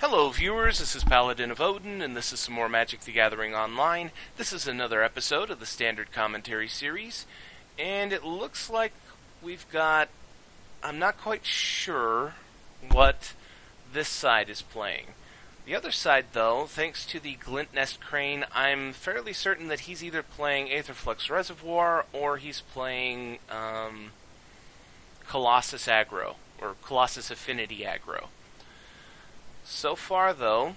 Hello viewers, this is Paladin of Odin, and this is some more Magic the Gathering Online. This is another episode of the Standard Commentary series, and it looks like we've got... I'm not quite sure what this side is playing. The other side, though, thanks to the Glint Nest Crane, I'm fairly certain that he's either playing Aetherflux Reservoir or he's playing Colossus Aggro, or Colossus Affinity Aggro. So far, though,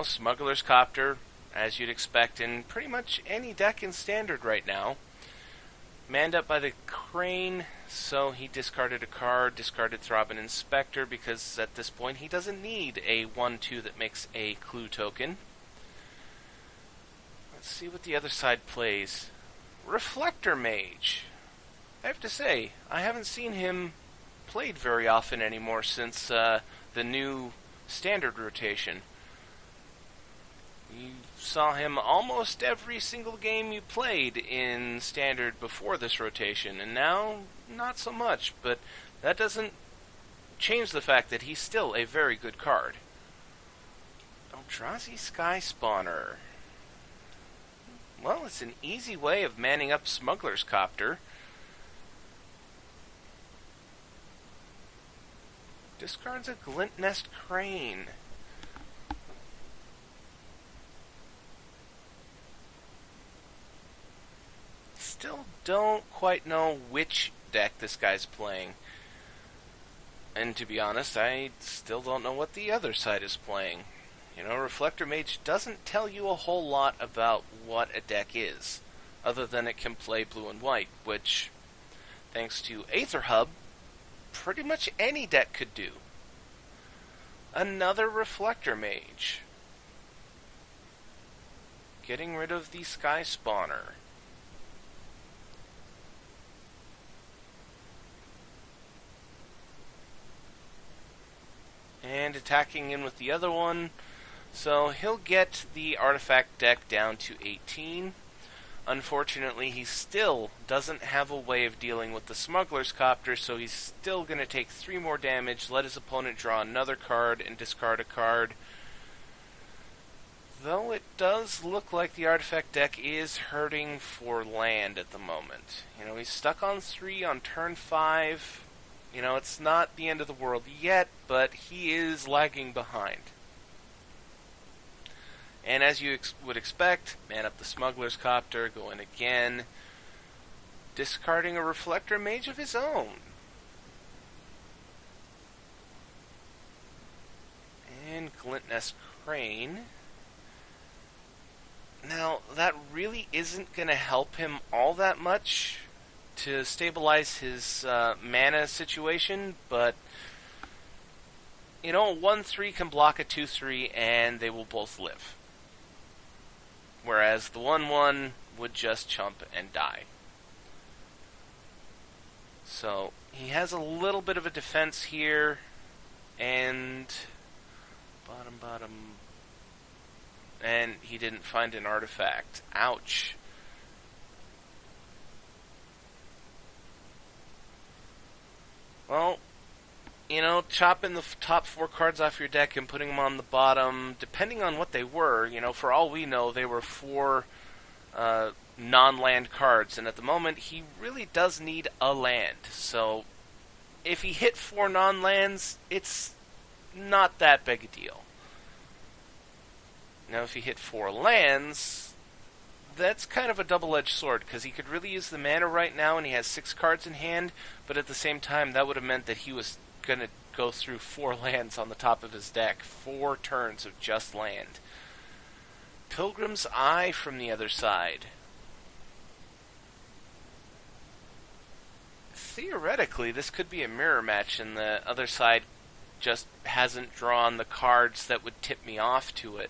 Smuggler's Copter, as you'd expect in pretty much any deck in Standard right now. Manned up by the Crane, so he discarded a card, discarded Throbbing Inspector, because at this point he doesn't need a 1-2 that makes a clue token. Let's see what the other side plays. Reflector Mage. I have to say, I haven't seen him played very often anymore since the new Standard rotation. You saw him almost every single game you played in Standard before this rotation, and now not so much, but that doesn't change the fact that he's still a very good card. Eldrazi Sky Spawner. Well, it's an easy way of manning up Smuggler's Copter. Discards a Glint Nest Crane. Still don't quite know which deck this guy's playing. And to be honest, I still don't know what the other side is playing. Reflector Mage doesn't tell you a whole lot about what a deck is, other than it can play blue and white, which, thanks to Aether Hub, pretty much any deck could do. Another Reflector Mage. Getting rid of the Sky Spawner. And attacking in with the other one. So he'll get the artifact deck down to 18. Unfortunately, he still doesn't have a way of dealing with the Smuggler's Copter, so he's still going to take 3 more damage, let his opponent draw another card, and discard a card. Though it does look like the artifact deck is hurting for land at the moment. He's stuck on 3 on turn 5. It's not the end of the world yet, but he is lagging behind. And as you would expect, man up the Smuggler's Copter, go in again, discarding a Reflector Mage of his own. And Glint Nest Crane. Now, that really isn't going to help him all that much to stabilize his mana situation, but a 1-3 can block a 2-3 and they will both live. Whereas the 1-1 would just chump and die. So he has a little bit of a defense here, and bottom, and he didn't find an artifact. Ouch. Well, chopping the top 4 cards off your deck and putting them on the bottom, depending on what they were, for all we know, they were 4 non-land cards, and at the moment, he really does need a land. So, if he hit 4 non-lands, it's not that big a deal. Now, if he hit 4 lands, that's kind of a double-edged sword, because he could really use the mana right now, and he has 6 cards in hand, but at the same time, that would have meant that he was going to go through 4 lands on the top of his deck. 4 turns of just land. Pilgrim's Eye from the other side. Theoretically, this could be a mirror match, and the other side just hasn't drawn the cards that would tip me off to it.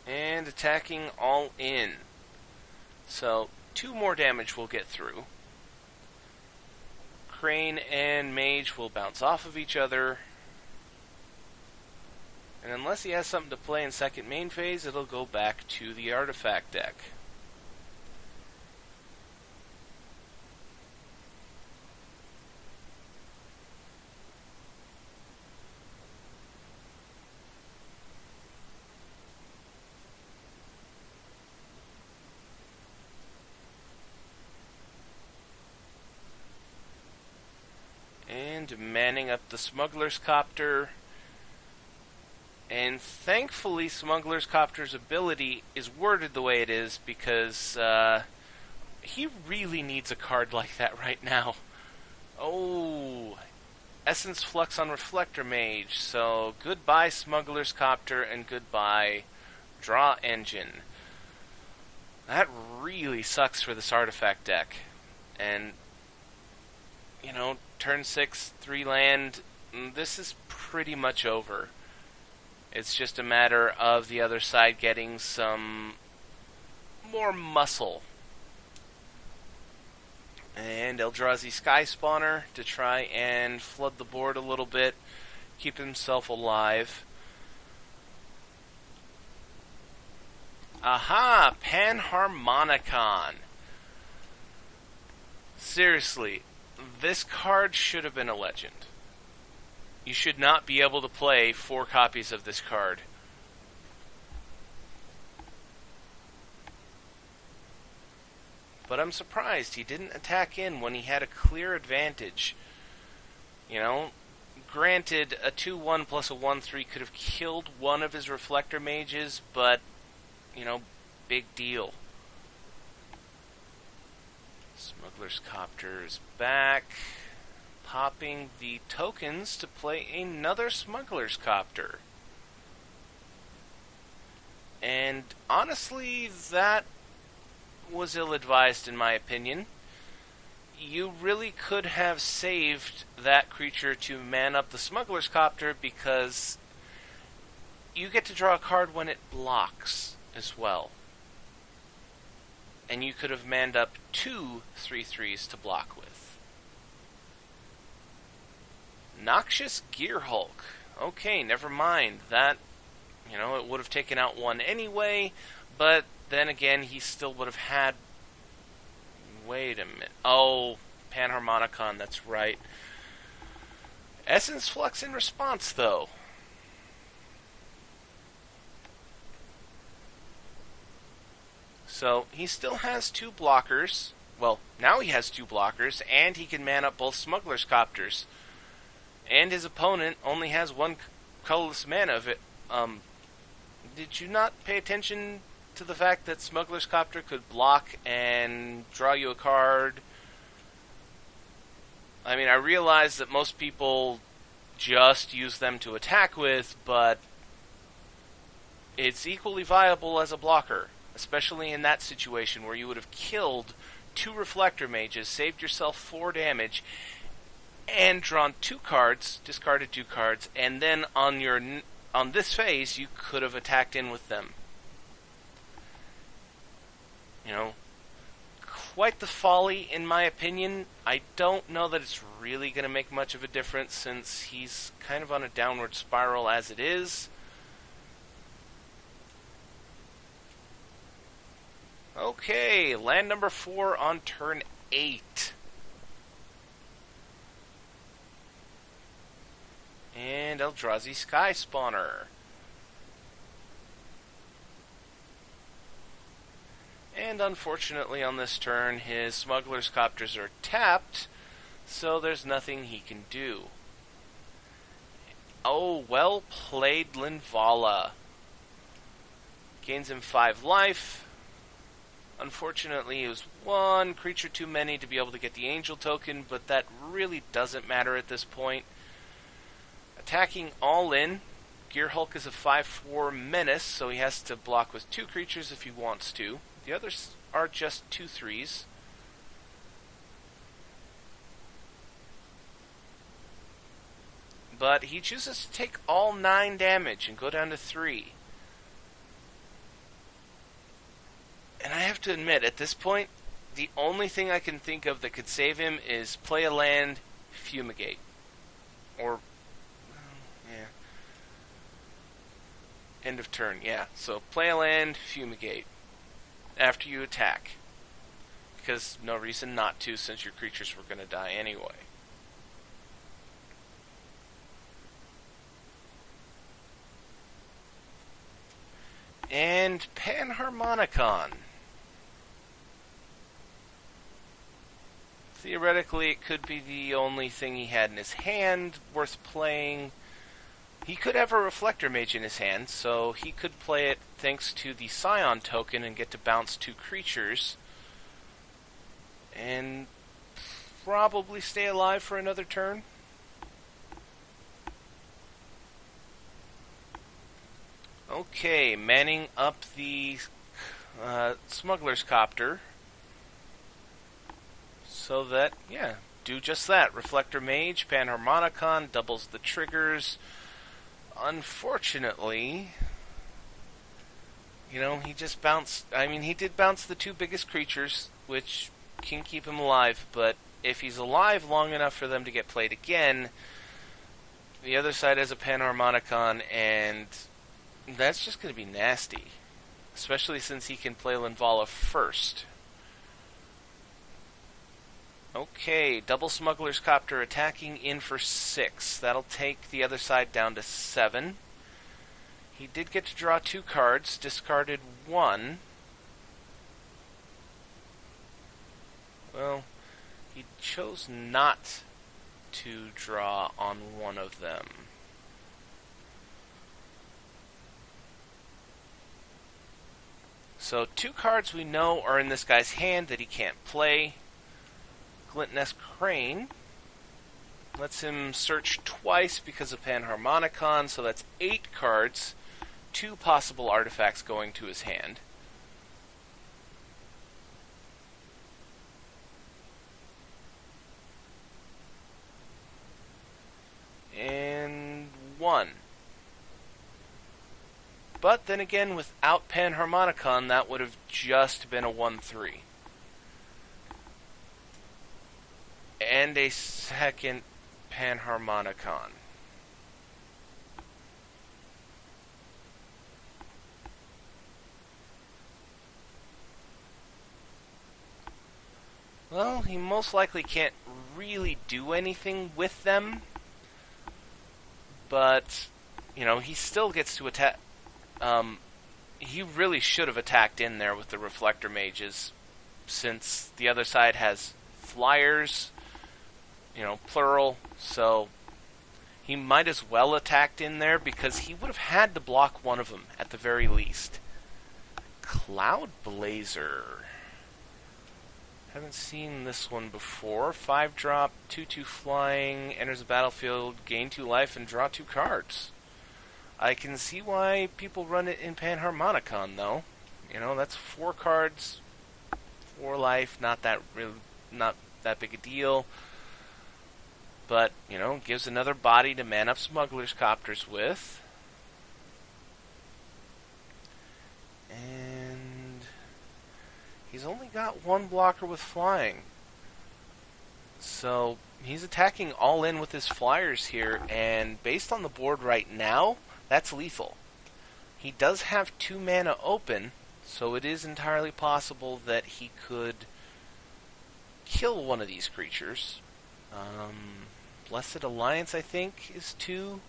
And attacking all in. So, 2 more damage will get through. Crane and Mage will bounce off of each other. And unless he has something to play in second main phase, it'll go back to the artifact deck. land, manning up the Smuggler's Copter. And thankfully, Smuggler's Copter's ability is worded the way it is because he really needs a card like that right now. Oh, Essence Flux on Reflector Mage. So goodbye Smuggler's Copter and goodbye Draw Engine. That really sucks for this artifact deck. And, you know, turn 6, 3 land, this is pretty much over. It's just a matter of the other side getting some more muscle. And Eldrazi Sky Spawner to try and flood the board a little bit, keep himself alive. Aha! Panharmonicon. Seriously, this card should have been a legend. You should not be able to play 4 copies of this card. But I'm surprised he didn't attack in when he had a clear advantage. You know, granted, a 2-1 plus a 1-3 could have killed one of his Reflector Mages, but, you know, big deal. Smuggler's Copter is back. Popping the tokens to play another Smuggler's Copter. And honestly, that was ill-advised in my opinion. You really could have saved that creature to man up the Smuggler's Copter because you get to draw a card when it blocks as well. And you could have manned up 2 3/3s to block with. Noxious Gearhulk. Okay, never mind. That, you know, it would have taken out 1 anyway, but then again, he still would have had... Wait a minute. Oh, Panharmonicon, that's right. Essence Flux in response, though. So, he still has 2 blockers. Well, now he has 2 blockers, and he can man up both Smuggler's Copters. And his opponent only has 1 colorless mana of it. Did you not pay attention to the fact that Smuggler's Copter could block and draw you a card? I mean, I realize that most people just use them to attack with, but it's equally viable as a blocker, especially in that situation where you would have killed 2 Reflector Mages, saved yourself 4 damage, and drawn 2 cards, discarded 2 cards, and then on this phase, you could have attacked in with them. You know, quite the folly, in my opinion. I don't know that it's really going to make much of a difference since he's kind of on a downward spiral as it is. Okay, land number 4 on turn 8. And Eldrazi Sky Spawner. And unfortunately on this turn, his Smuggler's Copters are tapped, so there's nothing he can do. Oh, well played, Linvala. Gains him 5 life. Unfortunately, it was 1 creature too many to be able to get the Angel token, but that really doesn't matter at this point. Attacking all in, Gearhulk is a 5/4 menace, so he has to block with 2 creatures if he wants to. The others are just 2/3s. But he chooses to take all 9 damage and go down to 3. And I have to admit, at this point, the only thing I can think of that could save him is play a land, Fumigate. Or... yeah. End of turn, yeah. So play a land, Fumigate. After you attack. Because no reason not to, since your creatures were going to die anyway. And Panharmonicon. theoretically, it could be the only thing he had in his hand worth playing. He could have a Reflector Mage in his hand, so he could play it thanks to the Scion token and get to bounce 2 creatures. And probably stay alive for another turn. Okay, manning up the Smuggler's Copter. So that, yeah, do just that. Reflector Mage, Panharmonicon, doubles the triggers. Unfortunately, he just bounced. I mean, he did bounce the 2 biggest creatures, which can keep him alive, but if he's alive long enough for them to get played again, the other side has a Panharmonicon, and that's just going to be nasty. Especially since he can play Linvala first. Okay, double Smuggler's Copter attacking in for 6. That'll take the other side down to 7. He did get to draw 2 cards, discarded 1. Well, he chose not to draw on one of them. So 2 cards we know are in this guy's hand that he can't play. Gluttonous Crane lets him search twice because of Panharmonicon, so that's 8 cards, 2 possible artifacts going to his hand. And 1. But then again, without Panharmonicon, that would have just been a 1/3. And a second Panharmonicon. Well, he most likely can't really do anything with them. But, he still gets to attack. He really should have attacked in there with the Reflector Mages, since the other side has flyers, plural, so he might as well attacked in there because he would have had to block one of them at the very least. Cloud Blazer. Haven't seen this one before. 5-drop, 2/2 flying, enters the battlefield, gain 2 life, and draw 2 cards. I can see why people run it in Panharmonicon, though. That's 4 cards, 4 life, not that big a deal. But, gives another body to man up Smuggler's Copters with. And he's only got 1 blocker with flying. So he's attacking all in with his flyers here, and based on the board right now, that's lethal. He does have 2 mana open, so it is entirely possible that he could kill one of these creatures. Blessed Alliance, I think, is 2.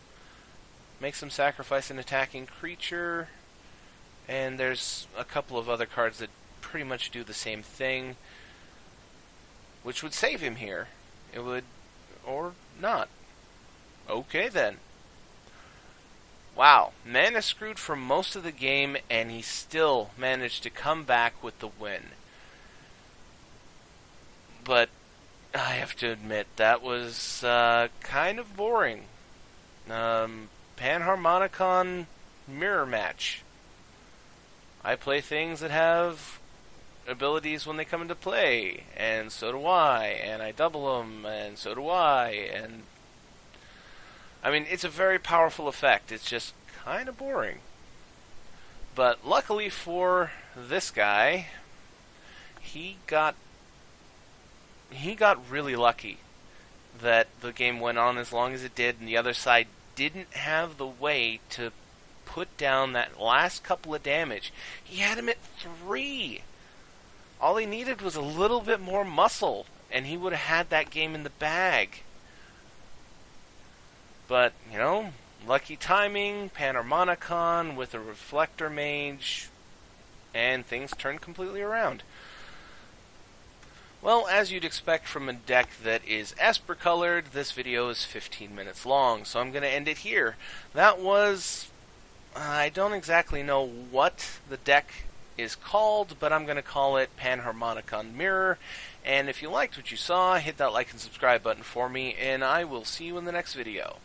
Makes him sacrifice an attacking creature. And there's a couple of other cards that pretty much do the same thing, which would save him here. It would, or not. Okay, then. Wow, mana screwed for most of the game, and he still managed to come back with the win. But I have to admit, that was kind of boring. Panharmonicon mirror match. I play things that have abilities when they come into play, and so do I, and I double them, and so do I, and I mean, it's a very powerful effect. It's just kind of boring. But luckily for this guy, he got really lucky that the game went on as long as it did, and the other side didn't have the way to put down that last couple of damage. He had him at 3. All he needed was a little bit more muscle, and he would have had that game in the bag. But, lucky timing, Panharmonicon with a Reflector Mage, and things turned completely around. Well, as you'd expect from a deck that is Esper colored, this video is 15 minutes long, so I'm going to end it here. That was... I don't exactly know what the deck is called, but I'm going to call it Panharmonicon Mirror. And if you liked what you saw, hit that like and subscribe button for me, and I will see you in the next video.